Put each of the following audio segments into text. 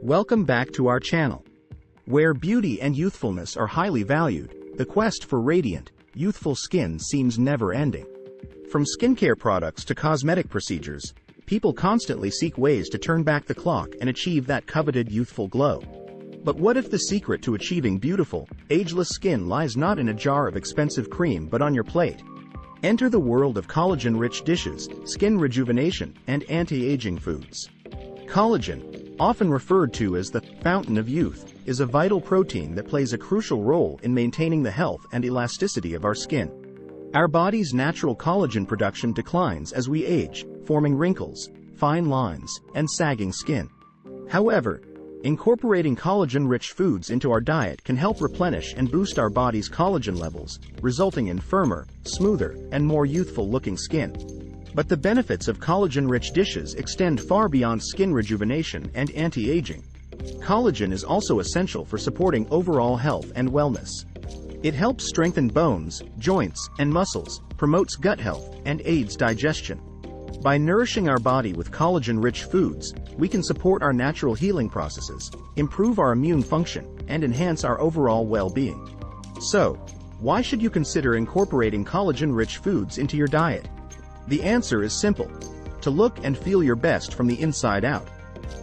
Welcome back to our channel. Where beauty and youthfulness are highly valued, the quest for radiant, youthful skin seems never-ending. From skincare products to cosmetic procedures, people constantly seek ways to turn back the clock and achieve that coveted youthful glow. But what if the secret to achieving beautiful, ageless skin lies not in a jar of expensive cream but on your plate? Enter the world of collagen-rich dishes, skin rejuvenation, and anti-aging foods. Collagen, often referred to as the fountain of youth, is a vital protein that plays a crucial role in maintaining the health and elasticity of our skin. Our body's natural collagen production declines as we age, forming wrinkles, fine lines, and sagging skin. However, incorporating collagen-rich foods into our diet can help replenish and boost our body's collagen levels, resulting in firmer, smoother, and more youthful-looking skin. But the benefits of collagen-rich dishes extend far beyond skin rejuvenation and anti-aging. Collagen is also essential for supporting overall health and wellness. It helps strengthen bones, joints, and muscles, promotes gut health, and aids digestion. By nourishing our body with collagen-rich foods, we can support our natural healing processes, improve our immune function, and enhance our overall well-being. So, why should you consider incorporating collagen-rich foods into your diet? The answer is simple: to look and feel your best from the inside out.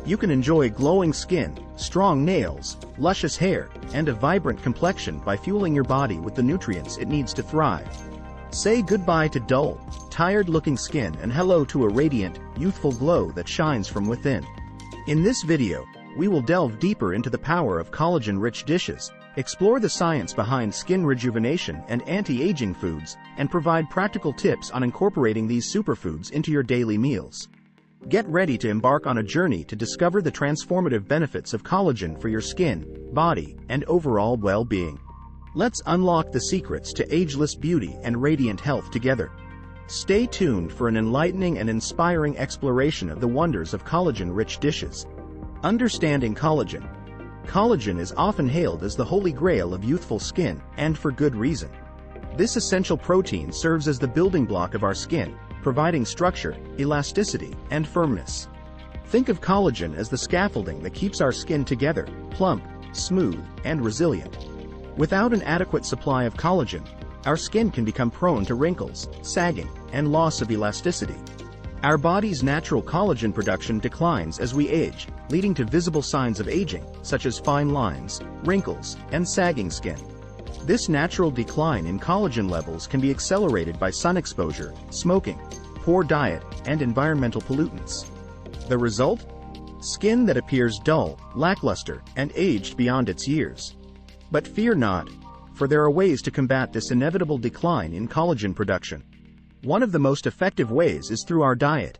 You can enjoy glowing skin, strong nails, luscious hair, and a vibrant complexion by fueling your body with the nutrients it needs to thrive. Say goodbye to dull, tired-looking skin and hello to a radiant, youthful glow that shines from within. In this video, we will delve deeper into the power of collagen-rich dishes, explore the science behind skin rejuvenation and anti-aging foods, and provide practical tips on incorporating these superfoods into your daily meals. Get ready to embark on a journey to discover the transformative benefits of collagen for your skin, body, and overall well-being. Let's unlock the secrets to ageless beauty and radiant health together. Stay tuned for an enlightening and inspiring exploration of the wonders of collagen-rich dishes. Understanding collagen. Collagen is often hailed as the holy grail of youthful skin, and for good reason. This essential protein serves as the building block of our skin, providing structure, elasticity, and firmness. Think of collagen as the scaffolding that keeps our skin together, plump, smooth, and resilient. Without an adequate supply of collagen, our skin can become prone to wrinkles, sagging, and loss of elasticity. Our body's natural collagen production declines as we age, leading to visible signs of aging, such as fine lines, wrinkles, and sagging skin. This natural decline in collagen levels can be accelerated by sun exposure, smoking, poor diet, and environmental pollutants. The result? Skin that appears dull, lackluster, and aged beyond its years. But fear not, for there are ways to combat this inevitable decline in collagen production. One of the most effective ways is through our diet.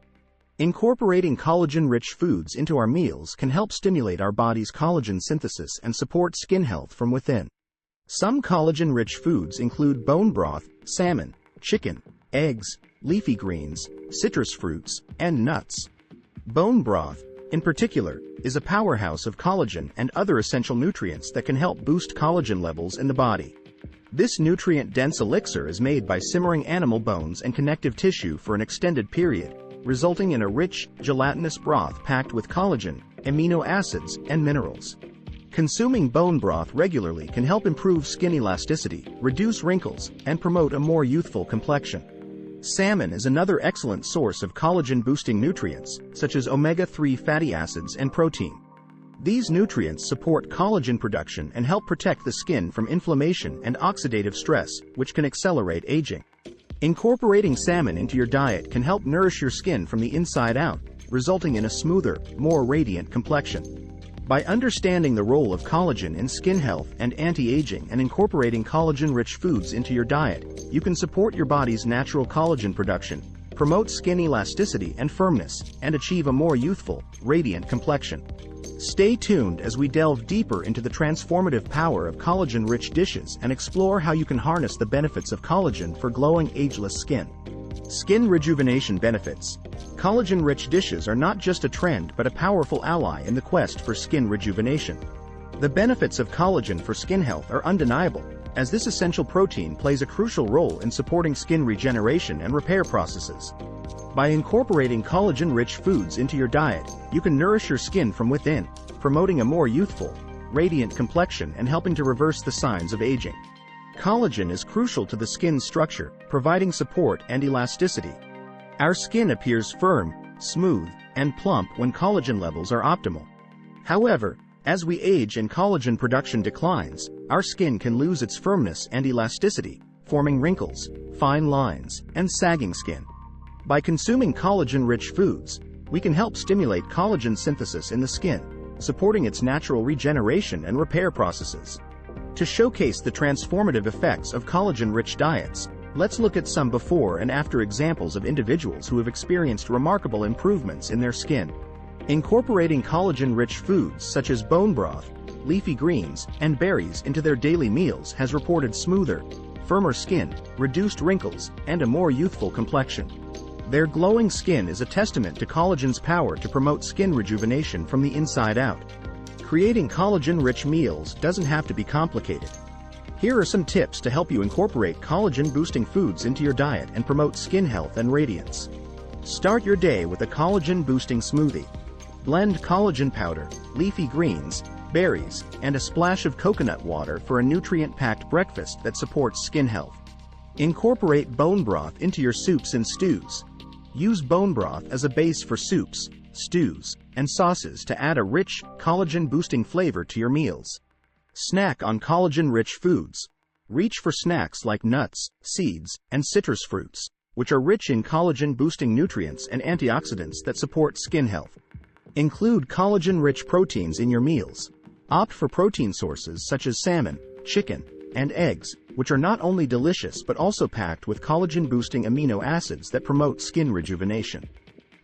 Incorporating collagen-rich foods into our meals can help stimulate our body's collagen synthesis and support skin health from within. Some collagen-rich foods include bone broth, salmon, chicken, eggs, leafy greens, citrus fruits, and nuts. Bone broth, in particular, is a powerhouse of collagen and other essential nutrients that can help boost collagen levels in the body. This nutrient-dense elixir is made by simmering animal bones and connective tissue for an extended period, resulting in a rich, gelatinous broth packed with collagen, amino acids, and minerals. Consuming bone broth regularly can help improve skin elasticity, reduce wrinkles, and promote a more youthful complexion. Salmon is another excellent source of collagen-boosting nutrients, such as omega-3 fatty acids and protein. These nutrients support collagen production and help protect the skin from inflammation and oxidative stress, which can accelerate aging. Incorporating salmon into your diet can help nourish your skin from the inside out, resulting in a smoother, more radiant complexion. By understanding the role of collagen in skin health and anti-aging and incorporating collagen-rich foods into your diet, you can support your body's natural collagen production, promote skin elasticity and firmness, and achieve a more youthful, radiant complexion. Stay tuned as we delve deeper into the transformative power of collagen-rich dishes and explore how you can harness the benefits of collagen for glowing, ageless skin. Skin rejuvenation benefits. Collagen-rich dishes are not just a trend but a powerful ally in the quest for skin rejuvenation. The benefits of collagen for skin health are undeniable, as this essential protein plays a crucial role in supporting skin regeneration and repair processes. By incorporating collagen-rich foods into your diet, you can nourish your skin from within, promoting a more youthful, radiant complexion and helping to reverse the signs of aging. Collagen is crucial to the skin's structure, providing support and elasticity. Our skin appears firm, smooth, and plump when collagen levels are optimal. However, as we age and collagen production declines, our skin can lose its firmness and elasticity, forming wrinkles, fine lines, and sagging skin. By consuming collagen-rich foods, we can help stimulate collagen synthesis in the skin, supporting its natural regeneration and repair processes. To showcase the transformative effects of collagen-rich diets, let's look at some before and after examples of individuals who have experienced remarkable improvements in their skin. Incorporating collagen-rich foods such as bone broth, leafy greens, and berries into their daily meals has reported smoother, firmer skin, reduced wrinkles, and a more youthful complexion. Their glowing skin is a testament to collagen's power to promote skin rejuvenation from the inside out. Creating collagen-rich meals doesn't have to be complicated. Here are some tips to help you incorporate collagen-boosting foods into your diet and promote skin health and radiance. Start your day with a collagen-boosting smoothie. Blend collagen powder, leafy greens, berries, and a splash of coconut water for a nutrient-packed breakfast that supports skin health. Incorporate bone broth into your soups and stews. Use bone broth as a base for soups, stews, and sauces to add a rich, collagen-boosting flavor to your meals. Snack on collagen-rich foods. Reach for snacks like nuts, seeds, and citrus fruits, which are rich in collagen-boosting nutrients and antioxidants that support skin health. Include collagen-rich proteins in your meals. Opt for protein sources such as salmon, chicken, and eggs, which are not only delicious but also packed with collagen-boosting amino acids that promote skin rejuvenation.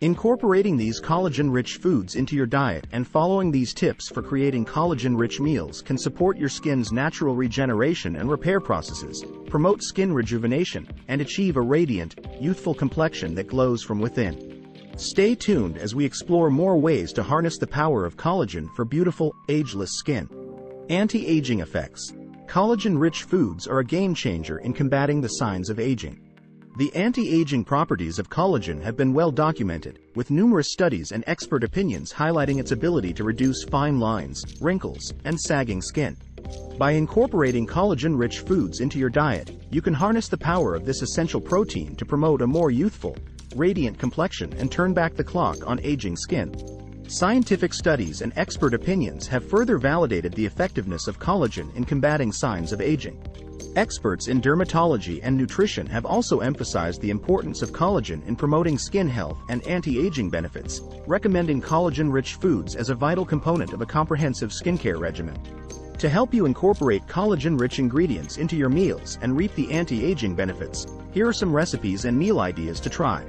Incorporating these collagen-rich foods into your diet and following these tips for creating collagen-rich meals can support your skin's natural regeneration and repair processes, promote skin rejuvenation, and achieve a radiant, youthful complexion that glows from within. Stay tuned as we explore more ways to harness the power of collagen for beautiful, ageless skin. Anti-aging effects. Collagen-rich foods are a game-changer in combating the signs of aging. The anti-aging properties of collagen have been well documented, with numerous studies and expert opinions highlighting its ability to reduce fine lines, wrinkles, and sagging skin. By incorporating collagen-rich foods into your diet, you can harness the power of this essential protein to promote a more youthful, radiant complexion and turn back the clock on aging skin. Scientific studies and expert opinions have further validated the effectiveness of collagen in combating signs of aging. Experts in dermatology and nutrition have also emphasized the importance of collagen in promoting skin health and anti-aging benefits, recommending collagen-rich foods as a vital component of a comprehensive skincare regimen. To help you incorporate collagen-rich ingredients into your meals and reap the anti-aging benefits, here are some recipes and meal ideas to try.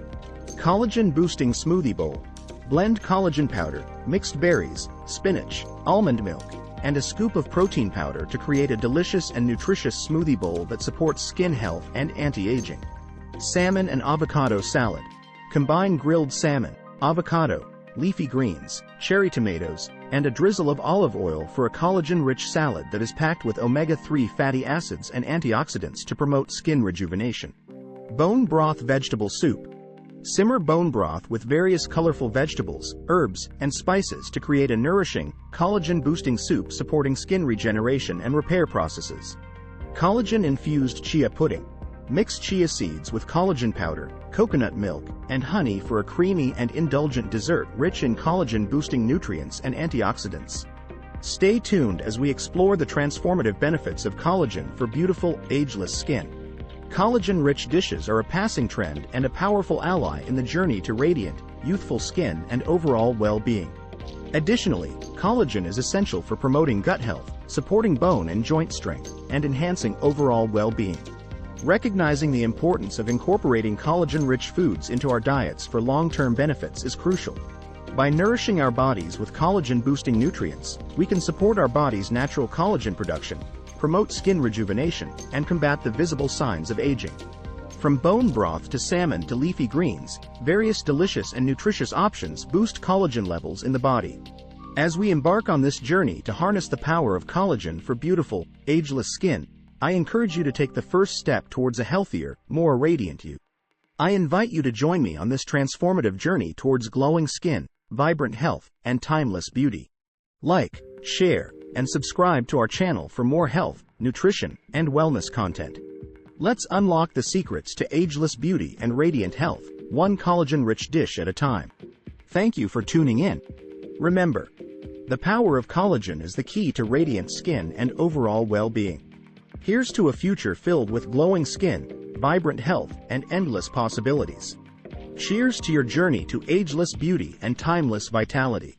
Collagen-boosting smoothie bowl. Blend collagen powder, mixed berries, spinach, almond milk, and a scoop of protein powder to create a delicious and nutritious smoothie bowl that supports skin health and anti-aging. Salmon and avocado salad. Combine grilled salmon, avocado, leafy greens, cherry tomatoes, and a drizzle of olive oil for a collagen-rich salad that is packed with omega-3 fatty acids and antioxidants to promote skin rejuvenation. Bone broth vegetable soup. Simmer bone broth with various colorful vegetables, herbs, and spices to create a nourishing, collagen-boosting soup supporting skin regeneration and repair processes. Collagen-infused chia pudding. Mix chia seeds with collagen powder, coconut milk, and honey for a creamy and indulgent dessert rich in collagen-boosting nutrients and antioxidants. Stay tuned as we explore the transformative benefits of collagen for beautiful, ageless skin. Collagen-rich dishes are a passing trend and a powerful ally in the journey to radiant, youthful skin and overall well-being. Additionally, collagen is essential for promoting gut health, supporting bone and joint strength, and enhancing overall well-being. Recognizing the importance of incorporating collagen-rich foods into our diets for long-term benefits is crucial. By nourishing our bodies with collagen-boosting nutrients, we can support our body's natural collagen production, promote skin rejuvenation, and combat the visible signs of aging. From bone broth to salmon to leafy greens, various delicious and nutritious options boost collagen levels in the body. As we embark on this journey to harness the power of collagen for beautiful, ageless skin, I encourage you to take the first step towards a healthier, more radiant you. I invite you to join me on this transformative journey towards glowing skin, vibrant health, and timeless beauty. Like, share, and subscribe to our channel for more health, nutrition, and wellness content. Let's unlock the secrets to ageless beauty and radiant health, one collagen-rich dish at a time. Thank you for tuning in. Remember, the power of collagen is the key to radiant skin and overall well-being. Here's to a future filled with glowing skin, vibrant health, and endless possibilities. Cheers to your journey to ageless beauty and timeless vitality.